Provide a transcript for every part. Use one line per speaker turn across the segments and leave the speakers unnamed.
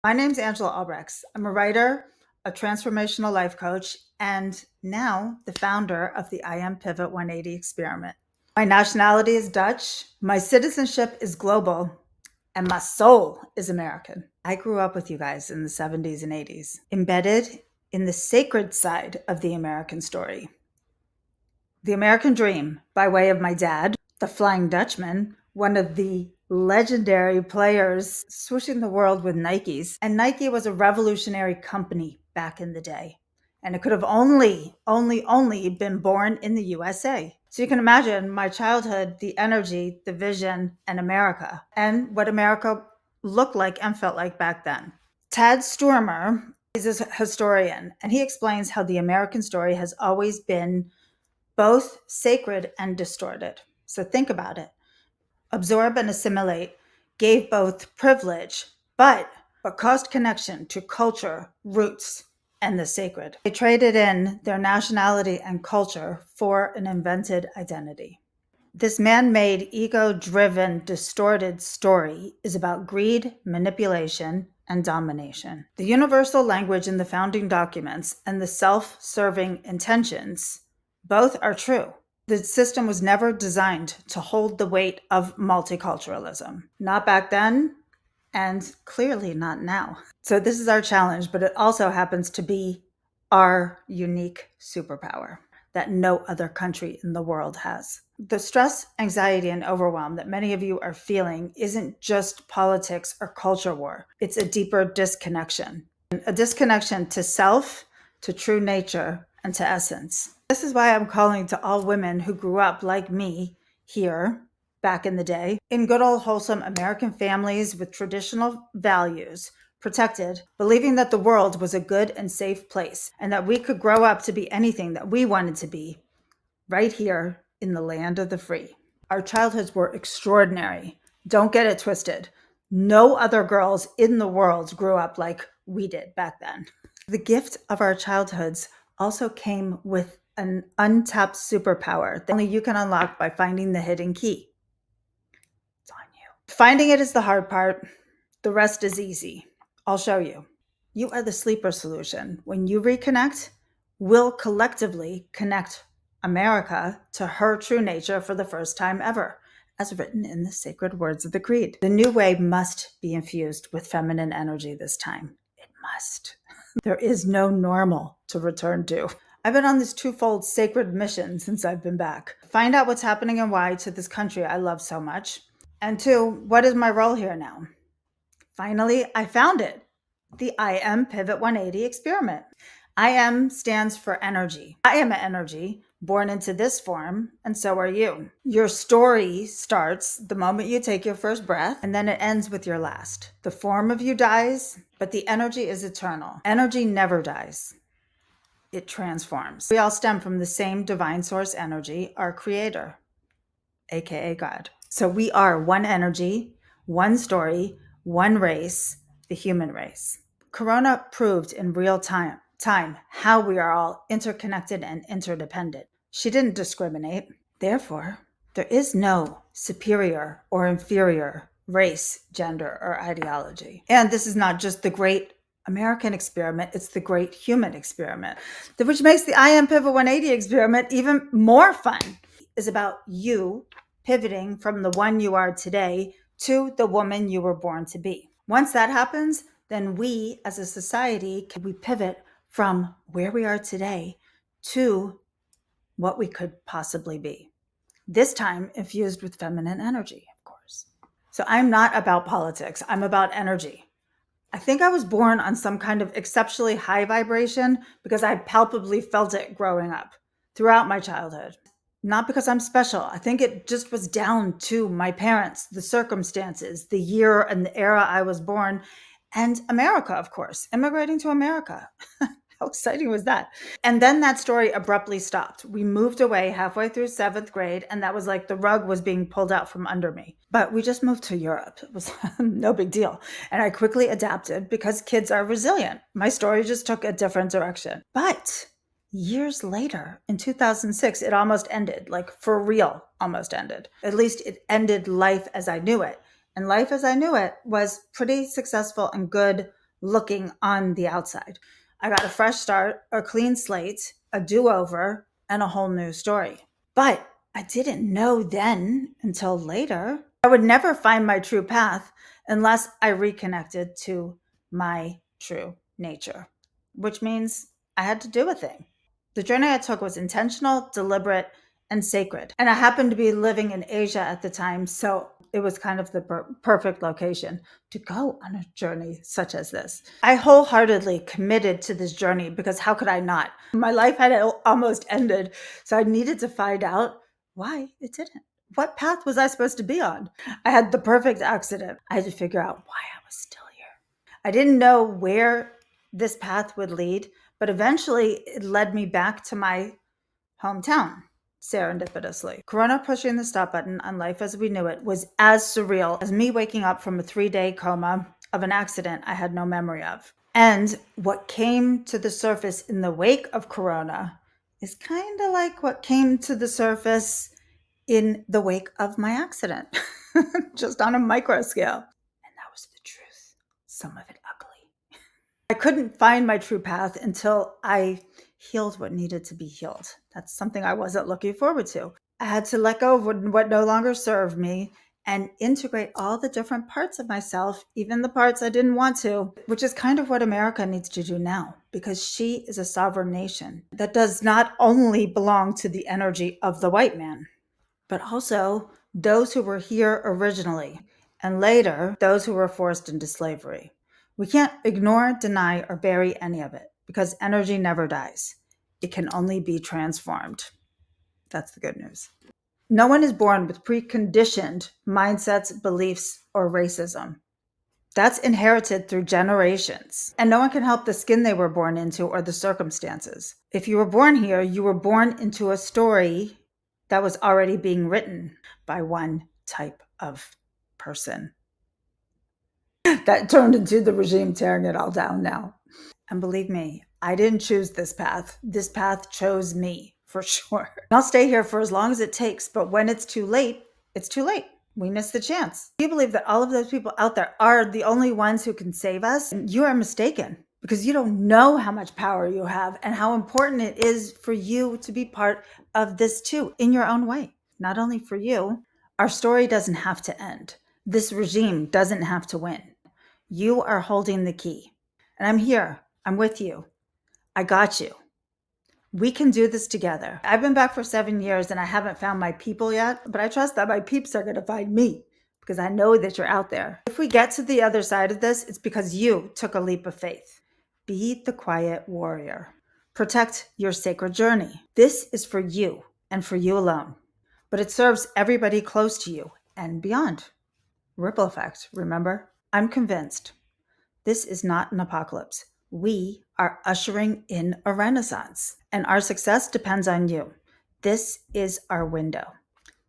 My name's Angela Albrechts. I'm a writer, a transformational life coach, and now the founder of the I Am Pivot 180 experiment. My nationality is Dutch, my citizenship is global, and my soul is American. I grew up with you guys in the 70s and 80s, embedded in the sacred side of the American story. The American Dream, by way of my dad, the Flying Dutchman, one of the legendary players swooshing the world with Nikes. And Nike was a revolutionary company back in the day. And it could have only been born in the USA. So you can imagine my childhood, the energy, the vision, and America, and what America looked like and felt like back then. Tad Sturmer is a historian, and he explains how the American story has always been both sacred and distorted. So think about it. Absorb and assimilate gave both privilege, but caused connection to culture, roots, and the sacred. They traded in their nationality and culture for an invented identity. This man-made, ego-driven, distorted story is about greed, manipulation, and domination. The universal language in the founding documents and the self-serving intentions both are true. The system was never designed to hold the weight of multiculturalism. Not back then, and clearly not now. So this is our challenge, but it also happens to be our unique superpower that no other country in the world has. The stress, anxiety, and overwhelm that many of you are feeling isn't just politics or culture war. It's a deeper disconnection. A disconnection to self, to true nature, and to essence. This is why I'm calling to all women who grew up like me here back in the day, in good old wholesome American families with traditional values, protected, believing that the world was a good and safe place and that we could grow up to be anything that we wanted to be right here in the land of the free. Our childhoods were extraordinary. Don't get it twisted. No other girls in the world grew up like we did back then. The gift of our childhoods also came with an untapped superpower that only you can unlock by finding the hidden key. It's on you. Finding it is the hard part. The rest is easy. I'll show you. You are the sleeper solution. When you reconnect, we'll collectively connect America to her true nature for the first time ever, as written in the sacred words of the Creed. The new way must be infused with feminine energy this time. It must. There is no normal to return to. I've been on this twofold sacred mission since I've been back. Find out what's happening and why to this country I love so much. And two, what is my role here now? Finally, I found it. The I Am Pivot 180 experiment. I Am stands for energy. I am an energy born into this form, and so are you. Your story starts the moment you take your first breath, and then it ends with your last. The form of you dies, but the energy is eternal. Energy never dies. It transforms. We all stem from the same divine source energy, our creator, aka God. So we are one energy, one story, one race, the human race. Corona proved in real time how we are all interconnected and interdependent. She didn't discriminate. Therefore, there is no superior or inferior race, gender, or ideology. And this is not just the great American experiment, it's the great human experiment, which makes the I Am Pivot 180 experiment even more fun. It's about you pivoting from the one you are today to the woman you were born to be. Once that happens, then we as a society, we pivot from where we are today to what we could possibly be. This time infused with feminine energy, of course. So I'm not about politics, I'm about energy. I think I was born on some kind of exceptionally high vibration because I palpably felt it growing up throughout my childhood. Not because I'm special. I think it just was down to my parents, the circumstances, the year and the era I was born, and America, of course, immigrating to America. How exciting was that? And then that story abruptly stopped. We moved away halfway through 7th grade, and that was like the rug was being pulled out from under me. But we just moved to Europe. It was no big deal. And I quickly adapted because kids are resilient. My story just took a different direction. But years later, in 2006, it almost ended, like for real, almost ended. At least it ended life as I knew it. And life as I knew it was pretty successful and good looking on the outside. I got a fresh start, a clean slate, a do-over, and a whole new story. But I didn't know then until later. I would never find my true path unless I reconnected to my true nature, which means I had to do a thing. The journey I took was intentional, deliberate, and sacred. And I happened to be living in Asia at the time, so it was kind of the perfect location to go on a journey such as this. I wholeheartedly committed to this journey because how could I not? My life had almost ended, so I needed to find out why it didn't. What path was I supposed to be on? I had the perfect accident. I had to figure out why I was still here. I didn't know where this path would lead, but eventually it led me back to my hometown, serendipitously. Corona pushing the stop button on life as we knew it was as surreal as me waking up from a 3-day coma of an accident I had no memory of. And what came to the surface in the wake of Corona is kind of like what came to the surface in the wake of my accident, just on a micro scale. And that was the truth, some of it ugly. I couldn't find my true path until I healed what needed to be healed. That's something I wasn't looking forward to. I had to let go of what no longer served me and integrate all the different parts of myself, even the parts I didn't want to, which is kind of what America needs to do now, because she is a sovereign nation that does not only belong to the energy of the white man, but also those who were here originally, and later, those who were forced into slavery. We can't ignore, deny, or bury any of it because energy never dies. It can only be transformed. That's the good news. No one is born with preconditioned mindsets, beliefs, or racism. That's inherited through generations. And no one can help the skin they were born into or the circumstances. If you were born here, you were born into a story that was already being written by one type of person. That turned into the regime tearing it all down now. And believe me, I didn't choose this path. This path chose me, for sure. I'll stay here for as long as it takes, but when it's too late, it's too late. We missed the chance. You believe that all of those people out there are the only ones who can save us? You are mistaken because you don't know how much power you have and how important it is for you to be part of this too, in your own way. Not only for you, our story doesn't have to end. This regime doesn't have to win. You are holding the key. And I'm here. I'm with you. I got you. We can do this together. I've been back for 7 years and I haven't found my people yet, but I trust that my peeps are going to find me because I know that you're out there. If we get to the other side of this, it's because you took a leap of faith. Be the quiet warrior. Protect your sacred journey. This is for you and for you alone, but it serves everybody close to you and beyond. Ripple effect, remember? I'm convinced this is not an apocalypse. We are ushering in a renaissance, and our success depends on you. This is our window.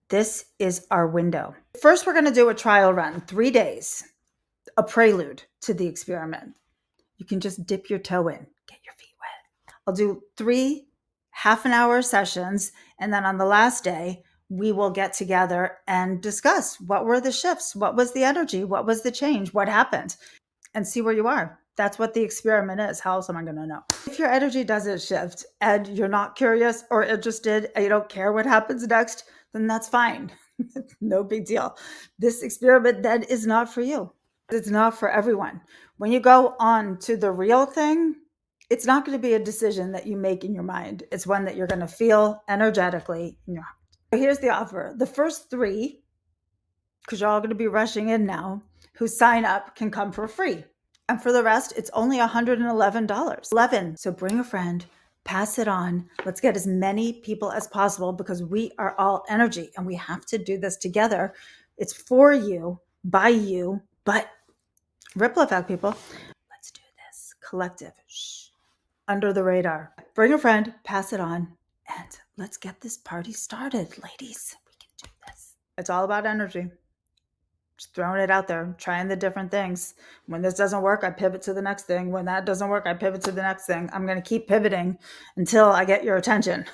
This is our window. First, we're going to do a trial run, 3 days, a prelude to the experiment. You can just dip your toe in, get your feet wet. I'll do 3 half-an-hour sessions, and then on the last day, we will get together and discuss what were the shifts, what was the energy, what was the change, what happened, and see where you are. That's what the experiment is. How else am I going to know? If your energy doesn't shift and you're not curious or interested and you don't care what happens next, then that's fine. No big deal. This experiment then is not for you. It's not for everyone. When you go on to the real thing, it's not going to be a decision that you make in your mind. It's one that you're going to feel energetically in your heart. So here's the offer. The first 3, because you're all going to be rushing in now, who sign up can come for free. And for the rest, it's only $111. 11. So bring a friend, pass it on. Let's get as many people as possible because we are all energy and we have to do this together. It's for you, by you, but ripple effect, people. Let's do this. Collective. Shh. Under the radar. Bring a friend, pass it on, and let's get this party started, ladies. We can do this. It's all about energy. Just throwing it out there, trying the different things. When this doesn't work, I pivot to the next thing. When that doesn't work, I pivot to the next thing. I'm going to keep pivoting until I get your attention.